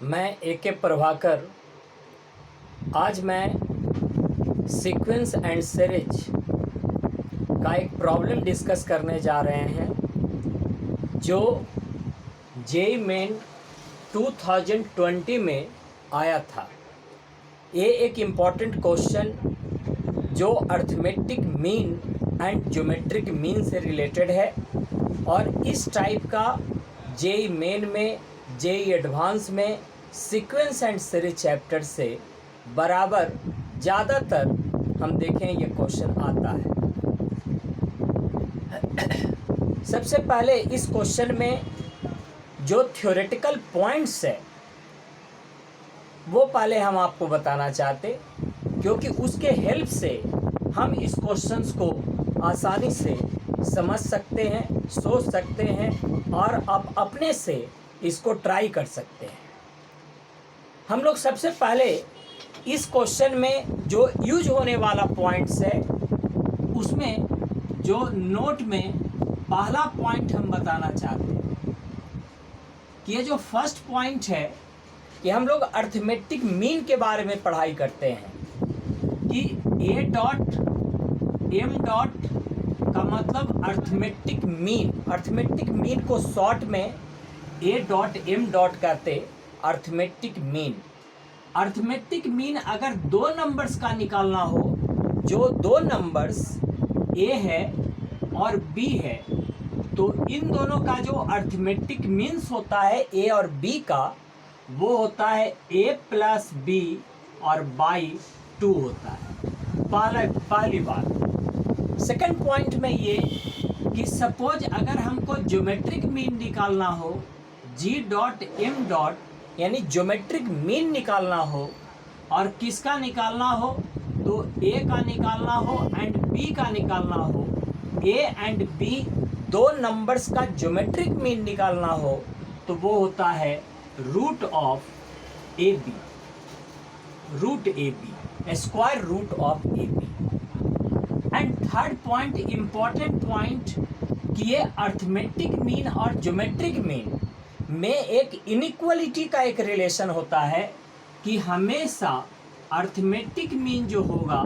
मैं ए.के. प्रभाकर। आज मैं सीक्वेंस एंड सीरीज का एक प्रॉब्लम डिस्कस करने जा रहे हैं जो जेईई मेन 2020 में आया था। ये एक इम्पॉर्टेंट क्वेश्चन जो arithmetic mean and geometric mean से रिलेटेड है और इस टाइप का जेईई मेन में, जेईई एडवांस में सीक्वेंस एंड सीरीज चैप्टर से बराबर ज़्यादातर हम देखें ये क्वेश्चन आता है। सबसे पहले इस क्वेश्चन में जो थ्योरेटिकल पॉइंट्स है वो पहले हम आपको बताना चाहते, क्योंकि उसके हेल्प से हम इस क्वेश्चंस को आसानी से समझ सकते हैं, सोच सकते हैं और आप अपने से इसको ट्राई कर सकते हैं। हम लोग सबसे पहले इस क्वेश्चन में जो यूज होने वाला पॉइंट्स है उसमें जो नोट में पहला पॉइंट हम बताना चाहते हैं कि ये जो फर्स्ट पॉइंट है कि हम लोग अर्थमेटिक मीन के बारे में पढ़ाई करते हैं कि ए डॉट एम डॉट का मतलब अर्थमेटिक मीन। अर्थमेटिक मीन को शॉर्ट में ए डॉट एम डॉट कहते अर्थमेटिक मीन। अर्थमेटिक मीन अगर दो नंबर्स का निकालना हो, जो दो नंबर्स ए है और बी है, तो इन दोनों का जो अर्थमेटिक मीन्स होता है ए और बी का, वो होता है ए प्लस बी और बाई 2 होता है। पहली बात। सेकंड पॉइंट में ये कि सपोज अगर हमको ज्योमेट्रिक मीन निकालना हो, जी डॉट एम डॉट यानी ज्योमेट्रिक मीन निकालना हो, और किसका निकालना हो, तो ए का निकालना हो एंड बी का निकालना हो, ए एंड बी दो नंबर्स का ज्योमेट्रिक मीन निकालना हो, तो वो होता है root of A B, root A B, square root of A B. And third point, important point, कि ये अर्थमेटिक मीन और ज्योमेट्रिक मीन में एक इनइक्वलिटी का एक रिलेशन होता है कि हमेशा अर्थमेटिक मीन जो होगा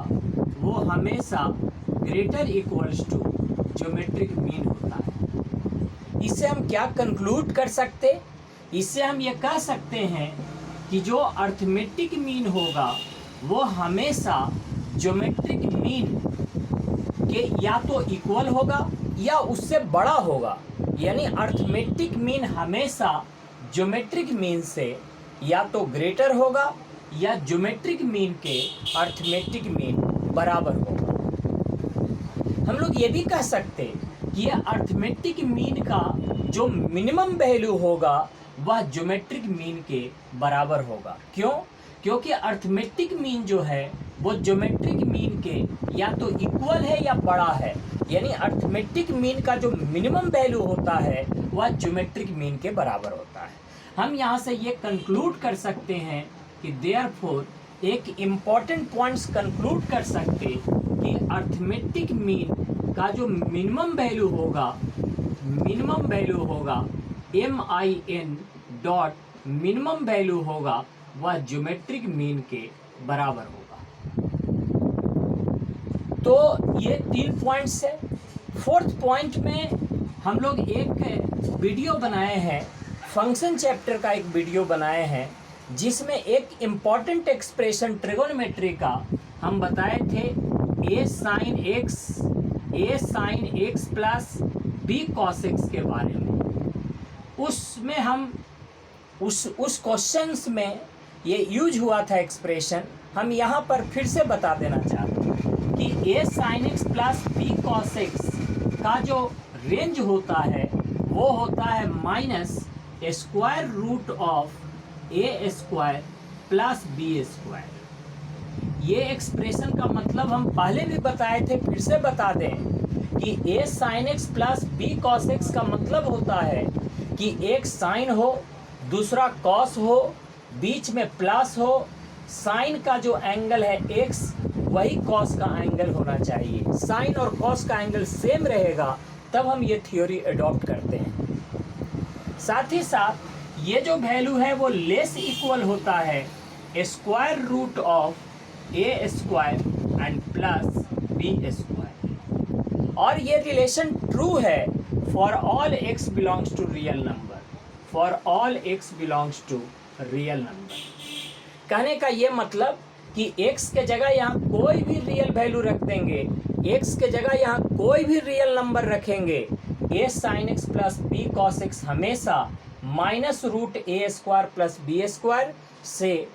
वो हमेशा greater equals to geometric mean होता है। इससे हम क्या कंक्लूड कर सकते? इससे हम ये कह सकते हैं कि जो अर्थमेटिक मीन होगा वो हमेशा ज्योमेट्रिक मीन के या तो इक्वल होगा या उससे बड़ा होगा। यानी अर्थमेटिक मीन हमेशा ज्योमेट्रिक मीन से या तो ग्रेटर होगा या ज्योमेट्रिक मीन के अर्थमेटिक मीन बराबर होगा। हम लोग ये भी कह सकते कि ये अर्थमेटिक मीन का जो मिनिमम वैल्यू होगा वह ज्योमेट्रिक मीन के बराबर होगा। क्यों? क्योंकि अर्थमेटिक मीन जो है वो ज्योमेट्रिक मीन के या तो इक्वल है या बड़ा है। यानी अर्थमेटिक मीन का जो मिनिमम वैल्यू होता है वह ज्योमेट्रिक मीन के बराबर होता है। हम यहाँ से ये कंक्लूड कर सकते हैं कि देयरफॉर एक इम्पॉर्टेंट पॉइंट्स कंक्लूड कर सकते कि अर्थमेटिक मीन का जो मिनिमम वैल्यू होगा MIN डॉट मिनिमम वैल्यू होगा वह ज्योमेट्रिक मीन के बराबर होगा। तो ये 3 पॉइंट्स है। फोर्थ पॉइंट में हम लोग एक वीडियो बनाए हैं, फंक्शन चैप्टर का एक वीडियो बनाए हैं, जिसमें एक इम्पॉर्टेंट एक्सप्रेशन ट्रिगोनोमेट्री का हम बताए थे a sin x plus b cos x के बारे में। उसमें हम उस क्वेश्चंस में ये यूज हुआ था एक्सप्रेशन। हम यहाँ पर फिर से बता देना चाहते हैं कि a sin x plus b cos x का जो रेंज होता है वो होता है minus square root of A square plus B square. ये एक्सप्रेशन का मतलब हम पहले भी बताए थे, फिर से बता दें कि a sin x plus b cos x का मतलब होता है कि एक साइन हो, दूसरा कॉस हो, बीच में प्लस हो। साइन का जो एंगल है x, वही कॉस का एंगल होना चाहिए। साइन और कॉस का एंगल सेम रहेगा तब हम ये थ्योरी अडॉप्ट करते हैं। साथ ही साथ ये जो वैल्यू है वो लेस इक्वल होता है square root of A square and plus B square. और ये रिलेशन ट्रू है for all X belongs to real number, for all X belongs to real number. कहने का ये मतलब कि x के जगह यहाँ कोई भी रियल वैल्यू रख देंगे, x के जगह यहाँ कोई भी रियल नंबर रखेंगे, a sin x plus b cos x हमेशा minus root A square plus B square से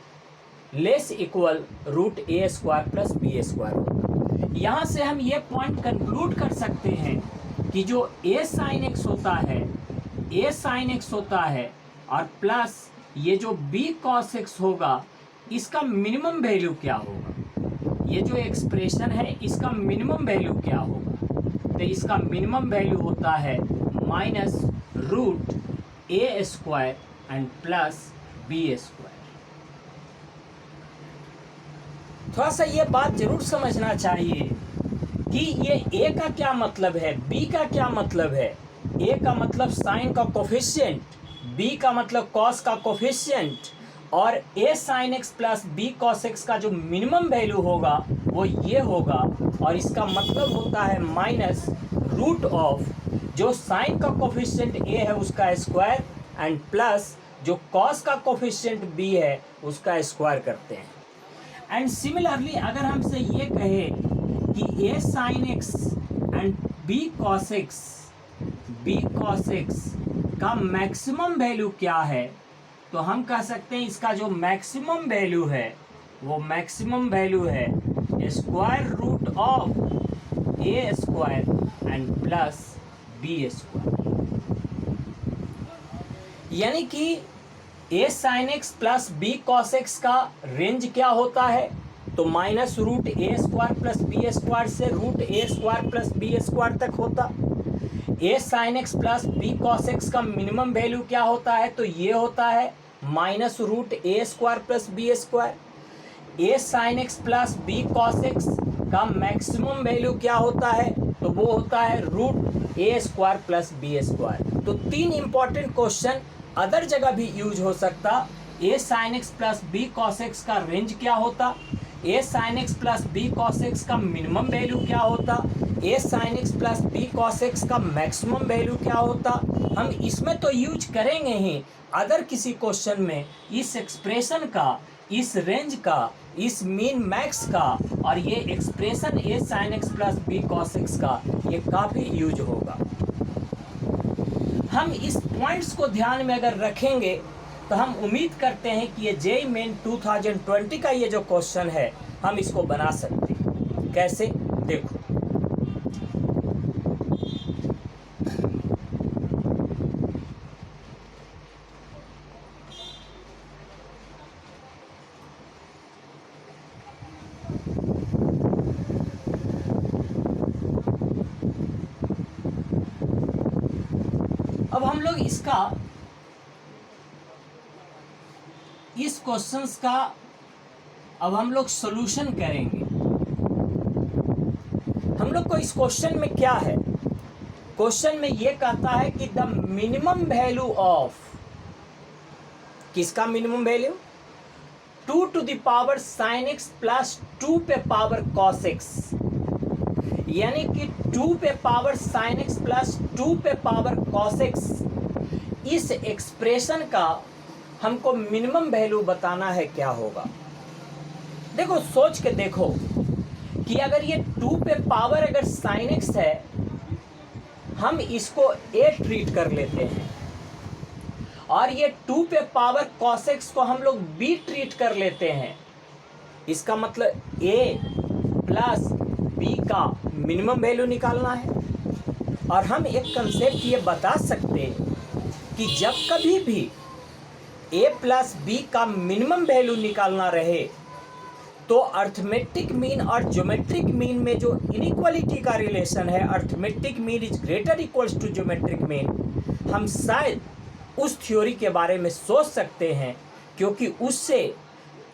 less equal root A square plus B square होगा। यहाँ से हम ये पॉइंट कंक्लूड कर सकते हैं कि जो a sin x होता है, a sin x होता है और प्लस ये जो b cos x होगा, इसका मिनिमम वैल्यू क्या होगा। ये जो एक्सप्रेशन है इसका मिनिमम वैल्यू क्या होगा, तो इसका मिनिमम वैल्यू होता है minus root A square and plus B square. थोड़ा सा ये बात जरूर समझना चाहिए कि ये ए का क्या मतलब है, बी का क्या मतलब है। ए का मतलब साइन का कोफिशिएंट, बी का मतलब कॉस का कोफिशिएंट, और a sin x plus b cos x का जो मिनिमम वैल्यू होगा वो ये होगा। और इसका मतलब होता है माइनस रूट ऑफ जो साइन का कोफिशिएंट a है उसका स्क्वायर एंड प्लस जो cos का कोफिशिएंट b है उसका स्क्वायर करते हैं। एंड सिमिलरली अगर हमसे ये कहे कि a sin x and b cos x का मैक्सिमम वैल्यू क्या है, तो हम कह सकते हैं इसका जो मैक्सिमम वैल्यू है वो मैक्सिमम वैल्यू है square root of A square and plus B square. यानी कि A sine X plus B cos X का रेंज क्या होता है, तो minus root A square plus B square से root A square plus B square तक होता। A sine X plus B cos X का मिनिमम वैल्यू क्या होता है, तो ये होता है minus root A square plus B square. A sine X plus B cos X का मैक्सिमम वैल्यू क्या होता है, तो वो होता है root A square plus B square. तो तीन इंपॉर्टेंट क्वेश्चन अदर जगह भी यूज हो सकता। A sine X plus B cos X का रेंज क्या होता, A sine X plus B cos X का मिनिमम वैल्यू क्या होता, A sine X plus B cos X का मैक्सिमम वैल्यू क्या होता। हम इसमें तो यूज करेंगे ही, अदर किसी क्वेश्चन में इस एक्सप्रेशन का, इस रेंज का, इस मीन मैक्स का और ये expression A sine X plus B cos X का ये काफ़ी यूज होगा। हम इस पॉइंट्स को ध्यान में अगर रखेंगे तो हम उम्मीद करते हैं कि ये जेईई मेन 2020 का ये जो क्वेश्चन है हम इसको बना सकते हैं। कैसे, देखो अब हम लोग इस क्वेश्चंस का अब हम लोग सॉल्यूशन करेंगे। हम लोग को इस क्वेश्चन में क्या है, क्वेश्चन में ये कहता है कि द मिनिमम वैल्यू ऑफ, किसका minimum value, 2 to the power sine X plus 2 पे पावर कॉस एक्स। यानी कि 2 पे पावर साइन एक्स प्लस 2 पे पावर कॉस एक्स, इस एक्सप्रेशन का हमको मिनिमम वैल्यू बताना है क्या होगा। देखो सोच के देखो कि अगर ये 2 पे पावर अगर साइन एक्स है, हम इसको ए ट्रीट कर लेते हैं, और ये 2 पे पावर कॉस एक्स को हम लोग बी ट्रीट कर लेते हैं। इसका मतलब ए प्लस बी का मिनिमम वैल्यू निकालना है। और हम एक कंसेप्ट ये बता सकते हैं कि जब कभी भी ए प्लस बी का मिनिमम वैल्यू निकालना रहे तो अर्थमेटिक मीन और ज्योमेट्रिक मीन में जो इनइक्वालिटी का रिलेशन है, arithmetic mean is greater equals to geometric mean, हम शायद उस थ्योरी के बारे में सोच सकते हैं, क्योंकि उससे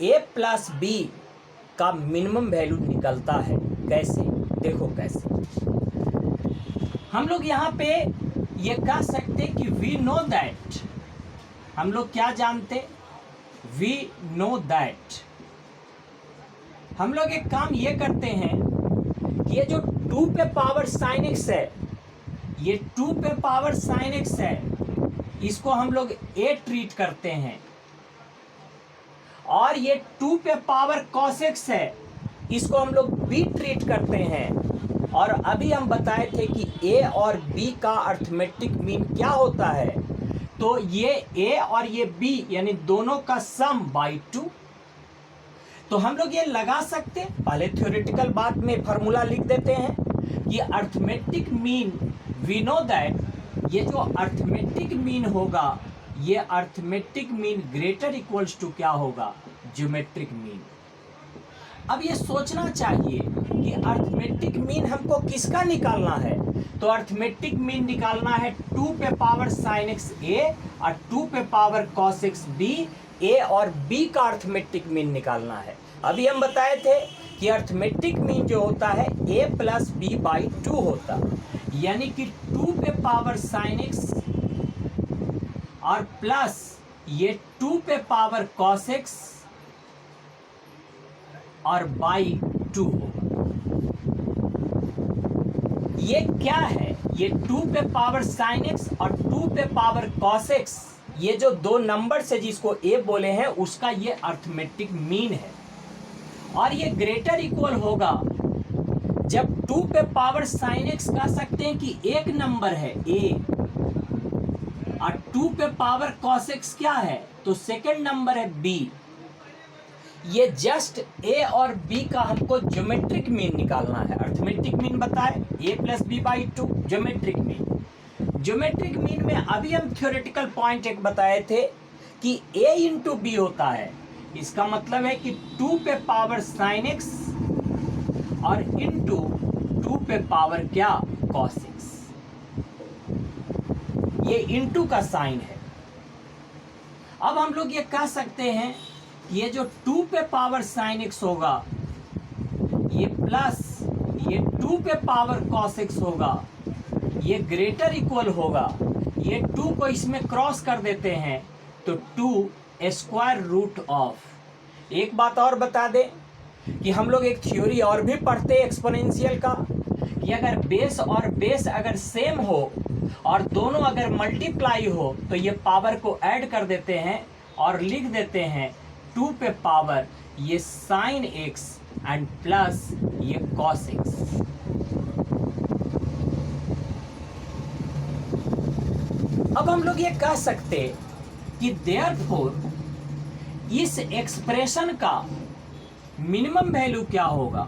ए प्लस बी का मिनिमम वैल्यू निकलता है। कैसे, देखो कैसे। हम लोग यहाँ पे ये कह सकते हैं कि वी नो दैट हम लोग क्या जानते, वी नो दैट। हम लोग एक काम ये करते हैं कि ये जो 2 पे पावर sin x है, ये 2 पे पावर sin x है, इसको हम लोग a ट्रीट करते हैं, और ये 2 पे पावर cos x है, इसको हम लोग b ट्रीट करते हैं। और अभी हम बताए थे कि a और b का अर्थमेटिक मीन क्या होता है, तो ये a और ये b यानी दोनों का सम बाई 2। तो हम लोग ये लगा सकते, पहले थ्योरेटिकल बात में फॉर्मूला लिख देते हैं कि arithmetic mean we know that, ये जो अर्थमेटिक मीन होगा, ये arithmetic mean greater equals to क्या होगा, ज्योमेट्रिक मीन। अब ये सोचना चाहिए कि अर्थमेटिक मीन हमको किसका निकालना है, तो अर्थमेटिक मीन निकालना है 2 पे पावर sin x a और 2 पे power cos x b, a और b का अर्थमेटिक मीन निकालना है। अभी हम बताए थे कि अर्थमेटिक मीन जो होता है a प्लस b बाई 2 होता, यानी कि 2 पे पावर sin x और प्लस ये 2 पे पावर cos x और बाई 2 होगा। ये क्या है, ये 2 पे पावर sin x और 2 पे पावर cos x, ये जो दो नंबर से जिसको a बोले हैं उसका ये अर्थमेटिक मीन है। और ये ग्रेटर इक्वल होगा जब 2 पे पावर sin x कह सकते हैं कि एक नंबर है a, और 2 पे पावर cos x क्या है, तो सेकंड नंबर है b। ये जस्ट a और b का हमको ज्योमेट्रिक मीन निकालना है। अर्थमेटिक मीन बताए a plus B by 2, geometric mean. Geometric mean में अभी हम थ्योरेटिकल पॉइंट एक बताए थे कि a इंटू बी होता है, इसका मतलब है कि 2 पे पावर sin x और इंटू 2 पे पावर क्या, cos x। ये इंटू का साइन है। अब हम लोग ये कह सकते हैं ये जो 2 पे पावर sin x होगा, ये प्लस ये 2 पे पावर cos x होगा, ये ग्रेटर इक्वल होगा, ये 2 को इसमें क्रॉस कर देते हैं तो 2 स्क्वायर रूट ऑफ। एक बात और बता दें कि हम लोग एक थ्योरी और भी पढ़ते हैं एक्सपोनेंशियल का, कि अगर बेस और बेस अगर सेम हो और दोनों अगर मल्टीप्लाई हो तो ये पावर को ऐड कर देते हैं और लिख देते हैं 2 पे पावर ये sin x एंड प्लस ये cos x। अब हम लोग ये कह सकते कि देयरफॉर इस एक्सप्रेशन का मिनिमम वैल्यू क्या होगा,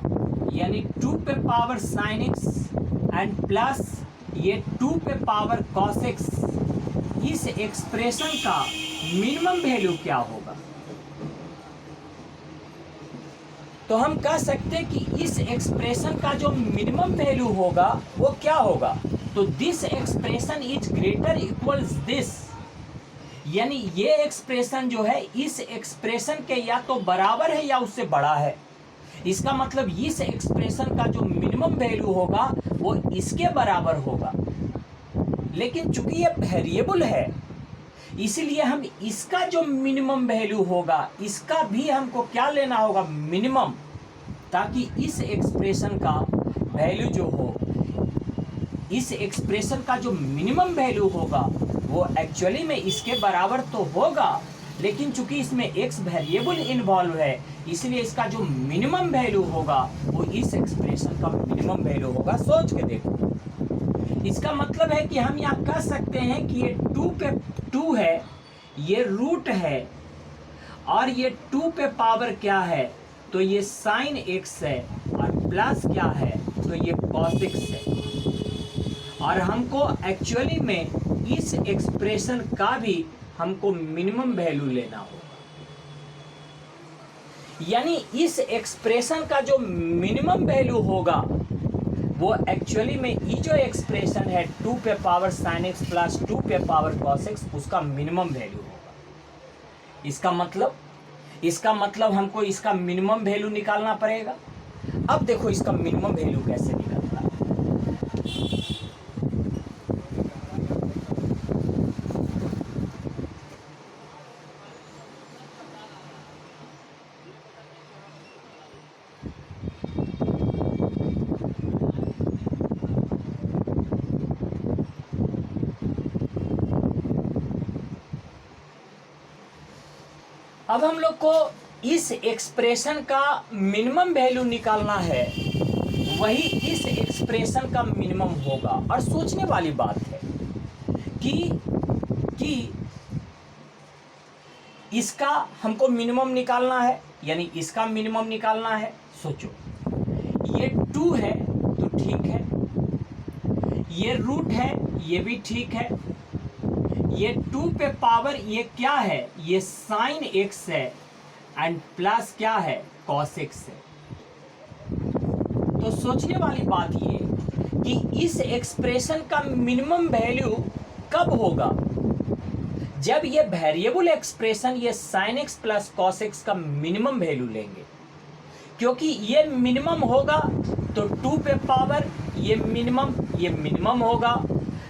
यानी 2 पे power sin x and plus ये 2 पे पावर cos x, इस एक्सप्रेशन का मिनिमम वैल्यू क्या होगा। तो हम कह सकते कि इस एक्सप्रेशन का जो मिनिमम वैल्यू होगा वो क्या होगा, तो this expression is greater equals this, यानी ये एक्सप्रेशन जो है इस एक्सप्रेशन के या तो बराबर है या उससे बड़ा है। इसका मतलब इस एक्सप्रेशन का जो मिनिमम वैल्यू होगा वो इसके बराबर होगा। लेकिन चूंकि ये वेरिएबल है इसलिए हम इसका जो मिनिमम वैल्यू होगा इसका भी हमको क्या लेना होगा, मिनिमम, ताकि इस एक्सप्रेशन का वैल्यू जो हो, इस एक्सप्रेशन का जो मिनिमम वैल्यू होगा वो एक्चुअली में इसके बराबर तो होगा, लेकिन चूंकि इसमें x वेरिएबल इन्वॉल्व है इसलिए इसका जो मिनिमम वैल्यू होगा वो इस एक्सप्रेशन का मिनिमम वैल्यू होगा। सोच के देखो, इसका मतलब है कि हम यहाँ कह सकते हैं कि ये 2 पे 2 है, ये रूट है, और ये 2 पे पावर क्या है, तो ये sin x है, और प्लस क्या है, तो ये cos x है। और हमको एक्चुअली में इस एक्सप्रेशन का भी हमको मिनिमम वैल्यू लेना होगा, यानी इस एक्सप्रेशन का जो मिनिमम वैल्यू होगा वो एक्चुअली में ये जो एक्सप्रेशन है 2 पे पावर sin x प्लस 2 पे पावर cos x, उसका मिनिमम वैल्यू होगा। इसका मतलब हमको इसका मिनिमम वैल्यू निकालना पड़ेगा। अब देखो इसका मिनिमम वैल्यू कैसे निकलता है। अब हम लोग को इस एक्सप्रेशन का मिनिमम वैल्यू निकालना है, वही इस एक्सप्रेशन का मिनिमम होगा। और सोचने वाली बात है कि इसका हमको मिनिमम निकालना है, यानी इसका मिनिमम निकालना है। सोचो, ये 2 है तो ठीक है, ये रूट है ये भी ठीक है, ये 2 पे पावर ये क्या है, ये साइन x है एंड प्लस क्या है, कॉस x है। तो सोचने वाली बात ये कि इस एक्सप्रेशन का मिनिमम वैल्यू कब होगा, जब ये वेरिएबल एक्सप्रेशन ये sine x plus cos x का मिनिमम वैल्यू लेंगे। क्योंकि ये मिनिमम होगा तो 2 पे पावर ये मिनिमम होगा,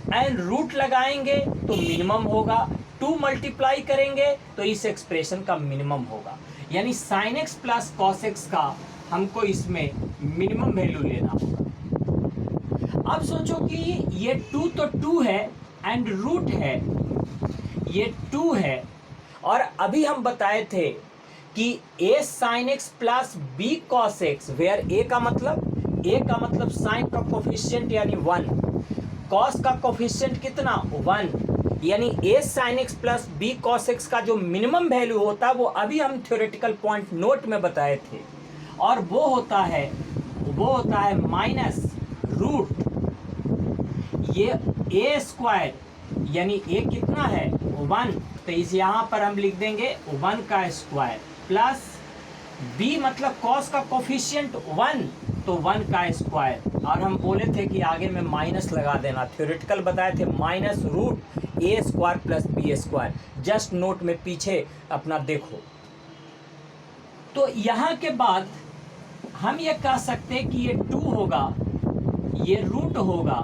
एंड रूट लगाएंगे तो मिनिमम होगा, 2 मल्टीप्लाई करेंगे तो इस एक्सप्रेशन का मिनिमम होगा। यानी sine x plus cos x का हमको इसमें मिनिमम वैल्यू लेना होगा। अब सोचो कि ये 2 तो 2 है एंड रूट है ये 2 है, और अभी हम बताए थे कि a sine x plus b cos x, where a का मतलब साइन का कोफिशिएंट यानी 1, कॉस का कोफिशिएंट कितना 1, यानी a sine x plus b cos x का जो मिनिमम वैल्यू होता है वो अभी हम थ्योरेटिकल पॉइंट नोट में बताए थे, और वो होता है माइनस रूट ये a स्क्वायर, यानी a कितना है 1, तो इस यहाँ पर हम लिख देंगे 1 का स्क्वायर, प्लस b मतलब कॉस का कोफिशिएंट 1 तो 1 का स्क्वायर, और हम बोले थे कि आगे में माइनस लगा देना, थ्योरेटिकल बताए थे minus root a square plus b square. Just note में पीछे अपना देखो। तो यहाँ के बाद हम ये कह सकते हैं कि ये 2 होगा, ये रूट होगा,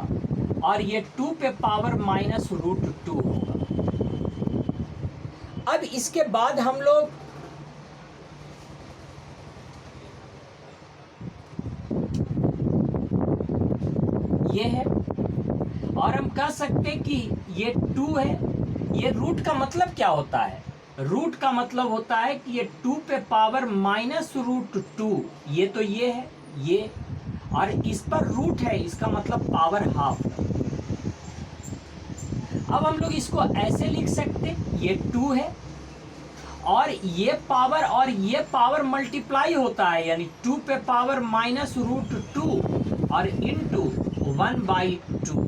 और ये 2 पे पावर माइनस रूट 2 होगा। अब इसके बाद हम लोग ये है, और हम कह सकते हैं कि ये 2 है, ये रूट का मतलब क्या होता है, रूट का मतलब होता है कि ये 2 पे पावर माइनस रूट 2, ये तो ये है ये, और इस पर रूट है, इसका मतलब पावर हाफ। अब हम लोग इसको ऐसे लिख सकते, ये 2 है और ये पावर मल्टीप्लाई होता है, यानी 2 पे पावर माइनस रूट 2 और इनटू 1/2।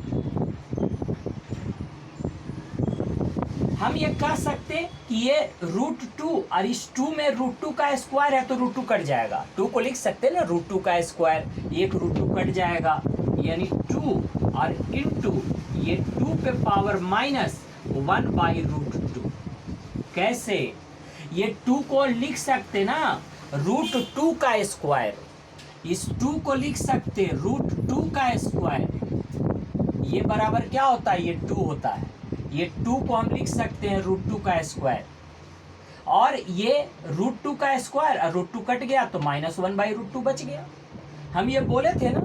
हम ये कह सकते कि ये रूट 2 और इस 2 में रूट 2 का स्क्वायर है तो रूट 2 कट जाएगा, 2 को लिख सकते हैं ना, रूट 2 का स्क्वायर, एक रूट 2 कट जाएगा, यानी 2 और इनटू ये 2 पे पावर माइनस 1/√2। कैसे, ये 2 को लिख सकते ना रूट 2 का स्क्वायर, इस 2 को लिख सकते रूट 2 का स्क्वायर, ये बराबर क्या होता है, ये 2 होता है, ये 2 को हम लिख सकते हैं रूट 2 का स्क्वायर, और ये रूट 2 का स्क्वायर और रूट 2 कट गया तो -1/√2 बच गया। हम ये बोले थे ना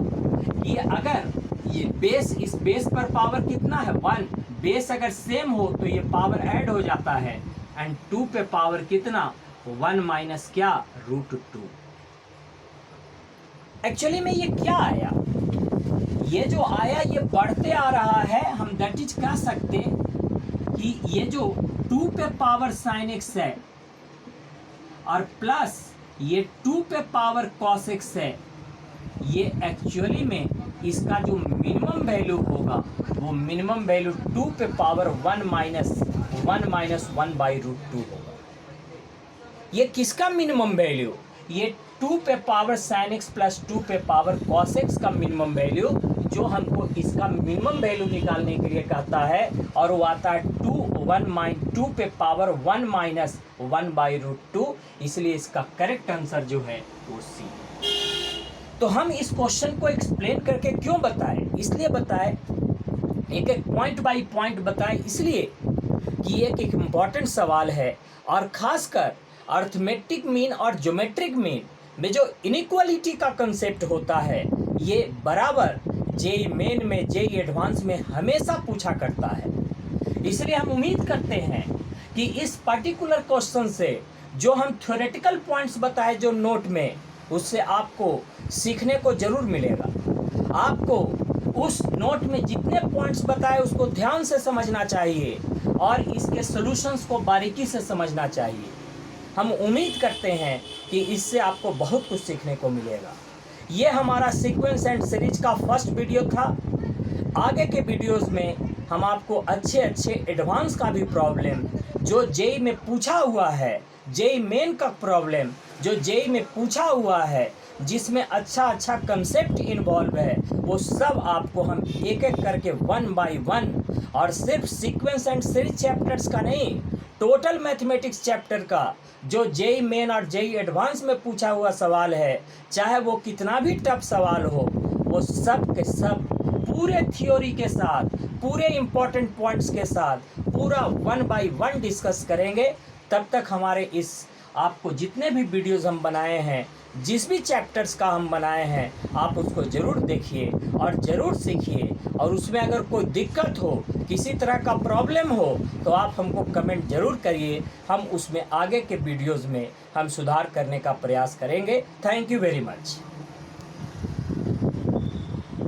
कि अगर ये बेस, इस बेस पर पावर कितना है 1, बेस अगर सेम हो तो ये पावर ऐड हो जाता है, एंड 2 पे पावर कितना 1 माइनस क्या √2। एक्चुअली में ये क्या आया, ये जो आया ये बढ़ते आ रहा है, हम दैट इज कह सकते कि ये जो 2 पे पावर साइन x है और प्लस ये 2 पे पावर कॉस x है, ये एक्चुअली में इसका जो मिनिमम वैल्यू होगा वो मिनिमम वैल्यू 2 पे पावर 1 माइनस 1/√2 होगा। ये किसका मिनिमम वैल्यू, ये 2 पे पावर साइन x प्लस 2 पे पावर कॉस x का मिनिमम वैल्यू, जो हमको इसका मिनिमम वैल्यू निकालने के लिए कहता है, और वो आता है 2 पे पावर 1 माइनस 1/√2, इसलिए इसका करेक्ट आंसर जो है वो सी। तो हम इस क्वेश्चन को एक्सप्लेन करके क्यों बताएं, इसलिए बताएं, एक एक पॉइंट बाय पॉइंट बताएं, इसलिए कि एक इम्पॉर्टेंट सवाल है, और खासकर अर्थमेटिक मीन और ज्योमेट्रिक मीन में जो इनइक्वालिटी का कंसेप्ट होता है, ये बराबर जेईई मेन में, जेईई एडवांस में हमेशा पूछा करता है। इसलिए हम उम्मीद करते हैं कि इस पर्टिकुलर क्वेश्चन से जो हम थ्योरेटिकल पॉइंट्स बताए जो नोट में, उससे आपको सीखने को ज़रूर मिलेगा। आपको उस नोट में जितने पॉइंट्स बताए उसको ध्यान से समझना चाहिए और इसके सॉल्यूशंस को बारीकी से समझना चाहिए। हम उम्मीद करते हैं कि इससे आपको बहुत कुछ सीखने को मिलेगा। ये हमारा सीक्वेंस एंड सीरीज का फर्स्ट वीडियो था। आगे के वीडियोस में हम आपको अच्छे अच्छे एडवांस का भी प्रॉब्लम जो जेई में पूछा हुआ है, जेई मेन का प्रॉब्लम जो जेई में पूछा हुआ है, जिसमें अच्छा कंसेप्ट इन्वॉल्व है, वो सब आपको हम एक एक करके 1 बाय 1 और सिर्फ सीक्वेंस एंड सीरीज चैप्टर्स का नहीं, टोटल मैथमेटिक्स चैप्टर का जो जेई मेन और जेई एडवांस में पूछा हुआ सवाल है, चाहे वो कितना भी टफ सवाल हो, वो सब के सब पूरे थ्योरी के साथ, पूरे इम्पोर्टेंट पॉइंट्स के साथ पूरा 1 बाय 1 डिस्कस करेंगे। तब तक हमारे इस आपको जितने भी वीडियोस हम बनाए हैं, जिस भी चैप्टर्स का हम बनाए हैं, आप उसको ज़रूर देखिए और ज़रूर सीखिए। और उसमें अगर कोई दिक्कत हो, किसी तरह का प्रॉब्लम हो, तो आप हमको कमेंट ज़रूर करिए। हम उसमें आगे के वीडियोस में हम सुधार करने का प्रयास करेंगे। Thank you very much.